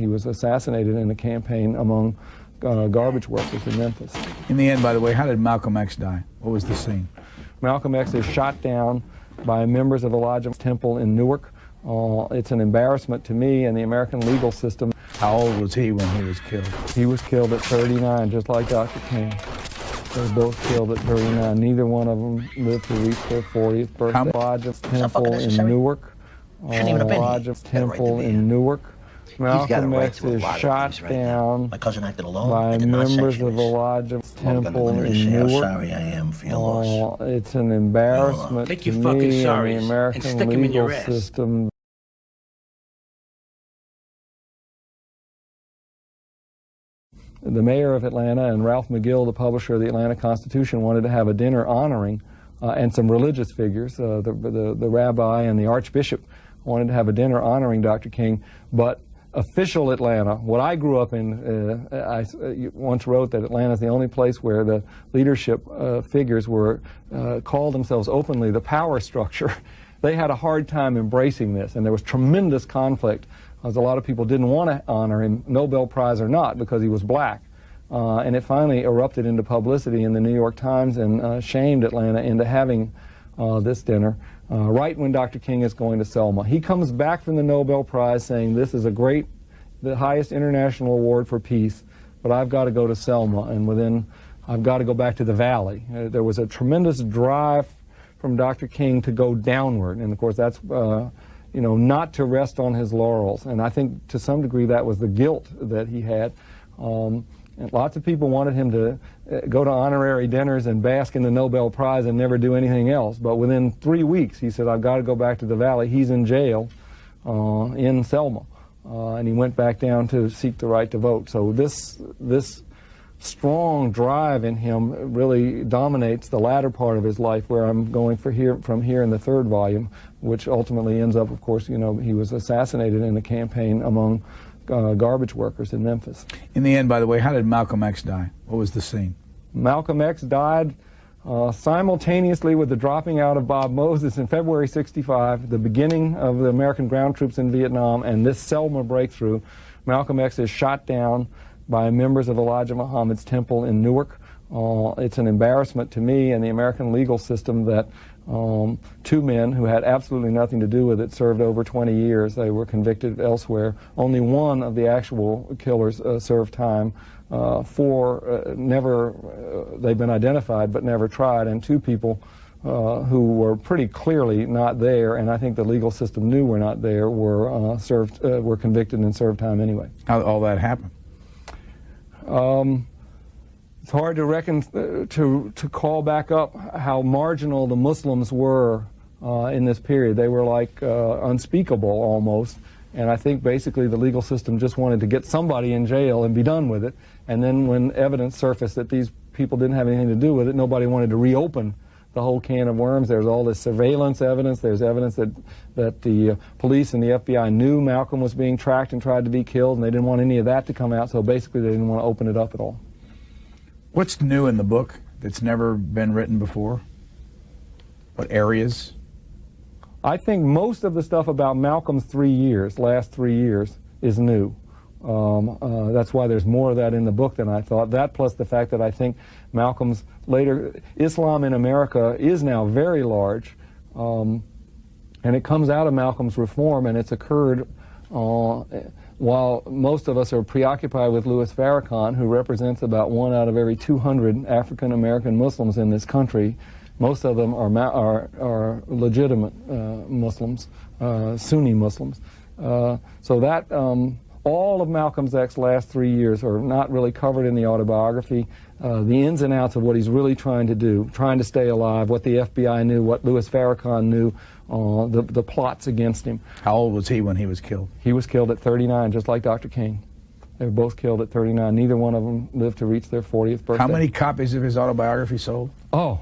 he was assassinated in a campaign among garbage workers in Memphis. In the end, by the way, how did Malcolm X die? What was the scene? Malcolm X is shot down by members of Elijah Temple in Newark. It's an embarrassment to me and the American legal system. How old was he when he was killed? He was killed at 39, just like Dr. King. They were both killed at 39. Neither one of them lived to reach their 40th birthday. Elijah Temple in Newark. Elijah Temple in Newark. Malcolm X is shot down My cousin acted alone. by members of Elijah Temple in Newark. How sorry I am for your loss. It's an embarrassment Take to your fucking me and sorries the American and stick 'em in legal your ass. system. The mayor of Atlanta and Ralph McGill, the publisher of the Atlanta Constitution, wanted to have a dinner honoring and some religious figures. The rabbi and the archbishop wanted to have a dinner honoring Dr. King, but official Atlanta, what I grew up in, I once wrote that Atlanta is the only place where the leadership figures were called themselves openly the power structure. They had a hard time embracing this, and there was tremendous conflict, as a lot of people didn't want to honor him, Nobel Prize or not, because he was black. And it finally erupted into publicity in the New York Times and shamed Atlanta into having this dinner right when Dr. King is going to Selma. He comes back from the Nobel Prize saying, this is the highest international award for peace, but I've got to go to Selma, and I've got to go back to the Valley. There was a tremendous drive from Dr. King to go downward, and of course that's, not to rest on his laurels. And I think to some degree that was the guilt that he had. And lots of people wanted him to go to honorary dinners and bask in the Nobel Prize and never do anything else. But within 3 weeks, he said, I've got to go back to the Valley. He's in jail in Selma. And he went back down to seek the right to vote. So this strong drive in him really dominates the latter part of his life, where I'm going from here in the third volume, which ultimately ends up, of course, he was assassinated in a campaign among garbage workers in Memphis. In the end, by the way, how did Malcolm X die? What was the scene? Malcolm X died simultaneously with the dropping out of Bob Moses in February '65, the beginning of the American ground troops in Vietnam, and this Selma breakthrough. Malcolm X is shot down by members of Elijah Muhammad's temple in Newark. It's an embarrassment to me and the American legal system that two men who had absolutely nothing to do with it served over 20 years. They were convicted elsewhere. Only one of the actual killers served time. They've been identified but never tried, and two people who were pretty clearly not there, and I think the legal system knew were not there, were convicted and served time anyway. How did all that happen? It's hard to call back up how marginal the Muslims were in this period. They were like unspeakable almost, and I think basically the legal system just wanted to get somebody in jail and be done with it. And then when evidence surfaced that these people didn't have anything to do with it, nobody wanted to reopen the whole can of worms. There's all this surveillance evidence. There's evidence that the police and the FBI knew Malcolm was being tracked and tried to be killed, and they didn't want any of that to come out, so basically they didn't want to open it up at all. What's new in the book that's never been written before? What areas? I think most of the stuff about Malcolm's last 3 years, is new. That's why there's more of that in the book than I thought. That plus the fact that I think Malcolm's Islam in America is now very large, and it comes out of Malcolm's reform, and it's occurred while most of us are preoccupied with Louis Farrakhan, who represents about 1 out of every 200 African-American Muslims in this country. Most of them are legitimate Muslims, Sunni Muslims. So that all of Malcolm X's last 3 years are not really covered in the autobiography. The ins and outs of what he's really trying to do, trying to stay alive, what the FBI knew, what Louis Farrakhan knew, the plots against him. How old was he when he was killed? He was killed at 39, just like Dr. King. They were both killed at 39. Neither one of them lived to reach their 40th birthday. How many copies of his autobiography sold? Oh,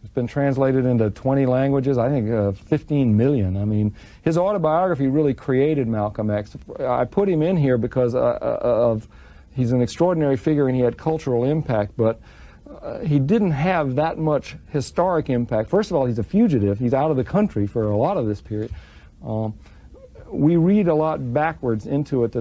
it's been translated into 20 languages, I think 15 million. I mean, his autobiography really created Malcolm X. I put him in here because he's an extraordinary figure and he had cultural impact, but he didn't have that much historic impact. First of all, he's a fugitive. He's out of the country for a lot of this period. we read a lot backwards into it.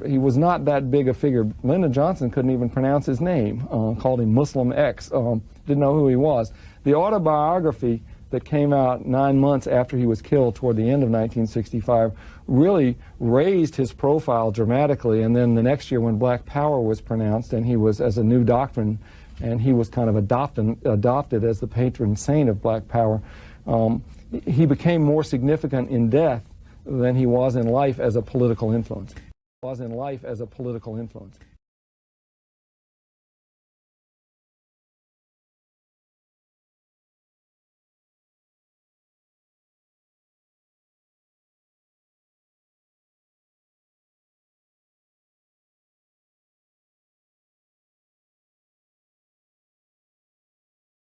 He was not that big a figure. Lyndon Johnson couldn't even pronounce his name, called him Muslim X, didn't know who he was. The autobiography that came out 9 months after he was killed toward the end of 1965 really raised his profile dramatically, and then the next year when Black Power was pronounced and he was as a new doctrine, and he was kind of adopted as the patron saint of Black Power, he became more significant in death than he was in life as a political influence.